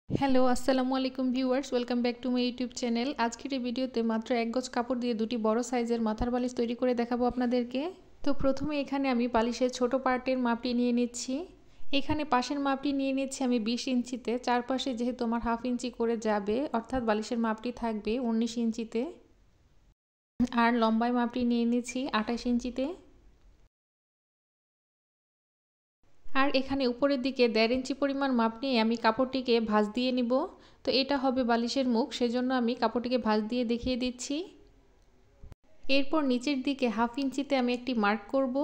Hello, আসসালামু আলাইকুম viewers, welcome back to my YouTube channel. আজকের এই ভিডিওতে মাত্র এক গজ কাপড় দিয়ে দুটি বড় সাইজের মাথার বালিশ তৈরি করে দেখাবো আপনাদেরকে। তো প্রথমে এখানে আমি বালিশের ছোট পার্টের মাপটি নিয়ে নিচ্ছি। এখানে পাশের মাপটি নিয়ে নিচ্ছি আমি 20 ইঞ্চিতে। চারপাশে যেহেতু আমার হাফ ইঞ্চি করে যাবে, অর্থাৎ বালিশের মাপটি থাকবে 19 ইঞ্চিতে। আর লম্বায় মাপটি নিয়ে নিচ্ছি 28 ইঞ্চিতে। আর এখানে উপরের দিকে 1.5 ইঞ্চি পরিমাণ মাপ নিয়ে আমি কাপড়টিকে ভাঁজ দিয়ে নিব। তো এটা হবে বালিশের মুখ, সেজন্য আমি কাপড়টিকে ভাঁজ দিয়ে দেখিয়ে দিচ্ছি। এরপর নিচের দিকে হাফ ইঞ্চিতে আমি একটি মার্ক করব।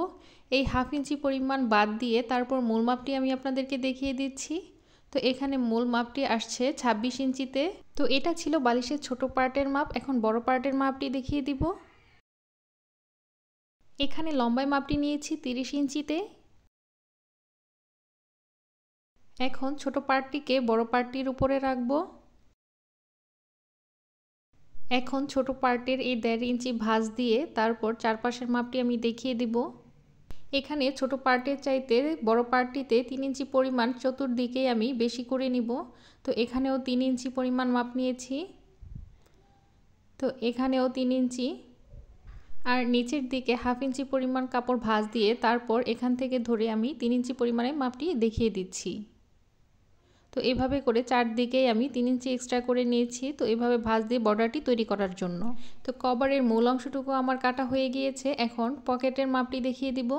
এই হাফ ইঞ্চি পরিমাণ বাদ দিয়ে তারপর মূল মাপটি আমি আপনাদেরকে দেখিয়ে দিচ্ছি। তো এখানে মূল মাপটি আসছে 26 ইঞ্চিতে। তো এটা ছিল বালিশের ছোট পার্টের মাপ। এখন বড় পার্টের মাপটি দেখিয়ে দিব। এখানে লম্বায় মাপটি নিয়েছি 30 ইঞ্চিতে। এখন ছোট পার্টটিকে বড় পার্টটির উপরে রাখবো। এখন ছোট পার্টের এই 1.5 ইঞ্চি ভাঁজ দিয়ে তারপর চারপাশের মাপটি আমি দেখিয়ে দিব। এখানে ছোট পার্টের চাইতে বড় পার্টটিতে 3 ইঞ্চি পরিমাণ চতুর্দিকে আমি বেশি করে নিব। তো এখানেও 3 ইঞ্চি পরিমাণ মাপ নিয়েছি। তো এখানেও 3 ইঞ্চি। আর নিচের দিকে হাফ ইঞ্চি পরিমাণ কাপড় ভাঁজ দিয়ে তারপর এখান থেকে ধরে আমি 3 ইঞ্চি পরিমাণে মাপটি দেখিয়ে দিচ্ছি। তো এভাবে করে চারদিকেই আমি 3 ইঞ্চি এক্সট্রা করে নিয়েছি। তো এভাবে ভাঁজ দিয়ে বর্ডারটি তৈরি করার জন্য। তো কভারের মূল অংশটুকু আমার কাটা হয়ে গিয়েছে। এখন পকেটের মাপটি দেখিয়ে দিব।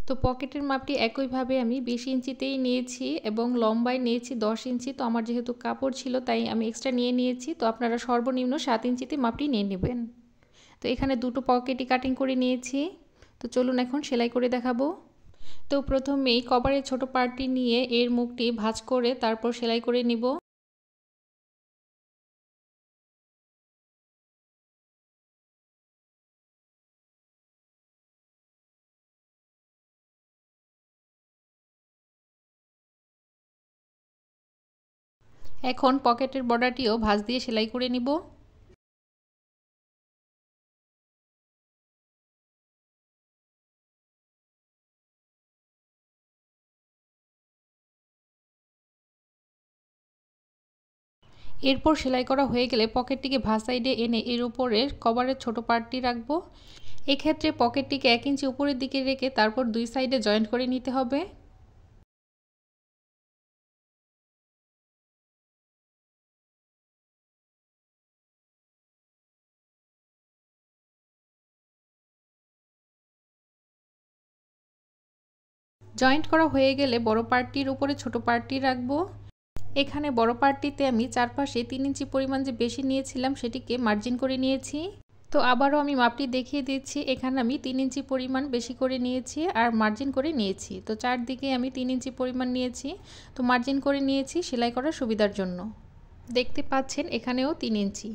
তো পকেটের মাপটি একইভাবে আমি 20 ইঞ্চিতেই নিয়েছি এবং লম্বায় নিয়েছি 10 ইঞ্চি। তো আমার যেহেতু কাপড় ছিল তাই আমি এক্সট্রা নিয়ে নিয়েছি। তো আপনারা সর্বনিম্ন 7 ইঞ্চিতে মাপটি নিয়ে নেবেন। তো এখানে দুটো পকেটই কাটিং করে নিয়েছি। তো চলুন এখন সেলাই করে দেখাবো। তো প্রথমেই কভারের ছোট পার্টটি নিয়ে এর মুখটি ভাঁজ করে তারপর সেলাই করে নিব। এখন পকেটের বর্ডারটিও ভাঁজ দিয়ে সেলাই করে নিব। এরপর সেলাই করা হয়ে গেলে পকেটটিকে ভাঁজ সাইডে এনে এর উপরে কভারের ছোট পার্টটি রাখবো। এক্ষেত্রে পকেটটিকে 1 ইঞ্চি উপরের দিকে রেখে তারপর দুই সাইডে জয়েন্ট করে নিতে হবে। জয়েন্ট করা হয়ে গেলে বড় পার্টটির উপরে ছোট পার্টটি রাখবো। এখানে বড় পার্টটিতে আমি চারপাশে 3 ইঞ্চি পরিমাণ যে বেশি নিয়েছিলাম সেটিকে মার্জিন করে নিয়েছি। তো আবারও আমি মাপটি দেখিয়ে দিচ্ছি। এখানে আমি 3 ইঞ্চি পরিমাণ বেশি করে নিয়েছি আর মার্জিন করে নিয়েছি। তো চারদিকে আমি 3 ইঞ্চি পরিমাণ নিয়েছি। তো মার্জিন করে নিয়েছি সেলাই করার সুবিধার জন্য। দেখতে পাচ্ছেন এখানেও 3 ইঞ্চি।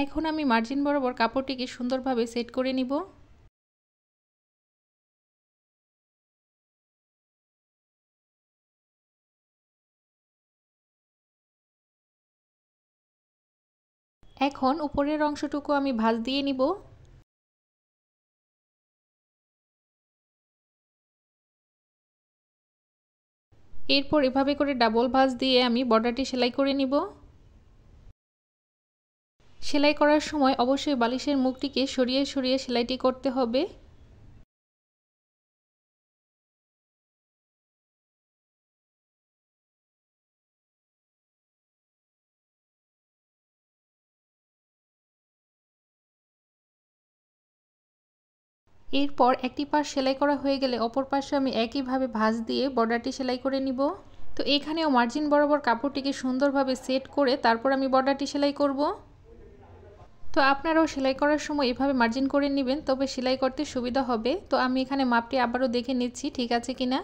এখন আমি মার্জিন বরাবর কাপড়টিকে সুন্দরভাবে সেট করে নিব। এখন উপরের অংশটুকু আমি ভাঁজ দিয়ে নিব। এরপর এভাবে করে ডাবল ভাঁজ দিয়ে আমি বর্ডারটি সেলাই করে নিব। সেলাই করার সময় অবশ্যই বালিশের মুখটিকে সরিয়ে সরিয়ে সেলাইটি করতে হবে। এরপর একটি পাশ সেলাই করা হয়ে গেলে অপর পাশে আমি একইভাবে ভাঁজ দিয়ে বর্ডারটি সেলাই করে নিব। তো এখানেও মার্জিন বরাবর কাপড়টিকে সুন্দরভাবে সেট করে তারপর আমি বর্ডারটি সেলাই করব। তো আপনারাও সেলাই করার সময় এভাবে মার্জিন করে নেবেন, তবে সেলাই করতে সুবিধা হবে। তো আমি এখানে মাপটি আবারও দেখে নিচ্ছি ঠিক আছে কিনা।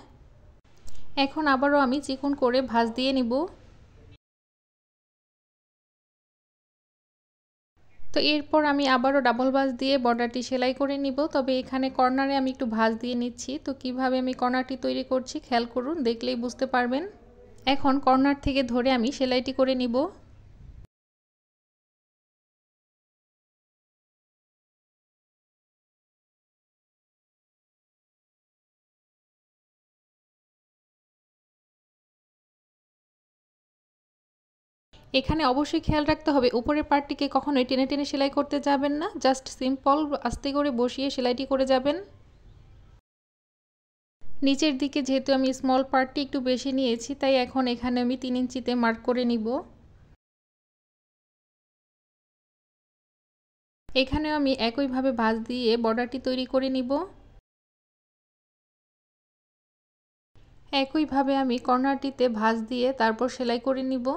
এখন আবারও আমি চিকন করে ভাঁজ দিয়ে নিব। তো এরপর আমি আবারও ডাবল ভাঁজ দিয়ে বর্ডারটি সেলাই করে নিব। তবে এখানে কর্নারে আমি একটু ভাঁজ দিয়ে নিচ্ছি। তো কিভাবে আমি কর্নারটি তৈরি করছি খেয়াল করুন, দেখলেই বুঝতে পারবেন। এখন কর্নার থেকে ধরে আমি সেলাইটি করে নিব। এখানে অবশ্যই খেয়াল রাখতে হবে উপরের পার্টটিকে কখনোই টেনে টেনে সেলাই করতে যাবেন না, জাস্ট সিম্পল আস্তে করে বসিয়ে সেলাইটি করে যাবেন। নিচের দিকে যেহেতু আমি স্মল পার্টটি একটু বেশি নিয়েছি, তাই এখন এখানে আমি 3 ইঞ্চিতে মার্ক করে নিব। এখানে আমি একইভাবে ভাঁজ দিয়ে বর্ডারটি তৈরি করে নিব। একইভাবে আমি কর্নারটিতে ভাঁজ দিয়ে তারপর সেলাই করে নিব।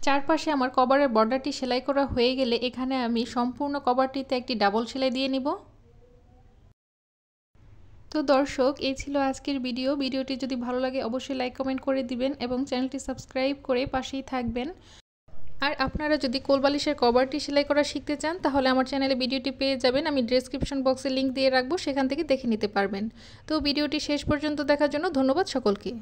চারপাশে আমার কভারের বর্ডারটি সেলাই করা হয়ে গেলে এখানে আমি সম্পূর্ণ কভারটিতে একটি ডাবল সেলাই দিয়ে নিব। তো দর্শক, এই ছিল আজকের ভিডিওটি যদি ভালো লাগে অবশ্যই লাইক কমেন্ট করে দিবেন এবং চ্যানেলটি সাবস্ক্রাইব করে পাশেই থাকবেন। আর আপনারা যদি কোলবালিশের কভারটি সেলাই করা শিখতে চান তাহলে আমার চ্যানেলে ভিডিওটি পেয়ে যাবেন, আমি ডেসক্রিপশন বক্সে লিংক দিয়ে রাখবো, সেখান থেকে দেখে নিতে পারবেন। তো ভিডিওটি শেষ পর্যন্ত দেখার জন্য ধন্যবাদ সকলকে।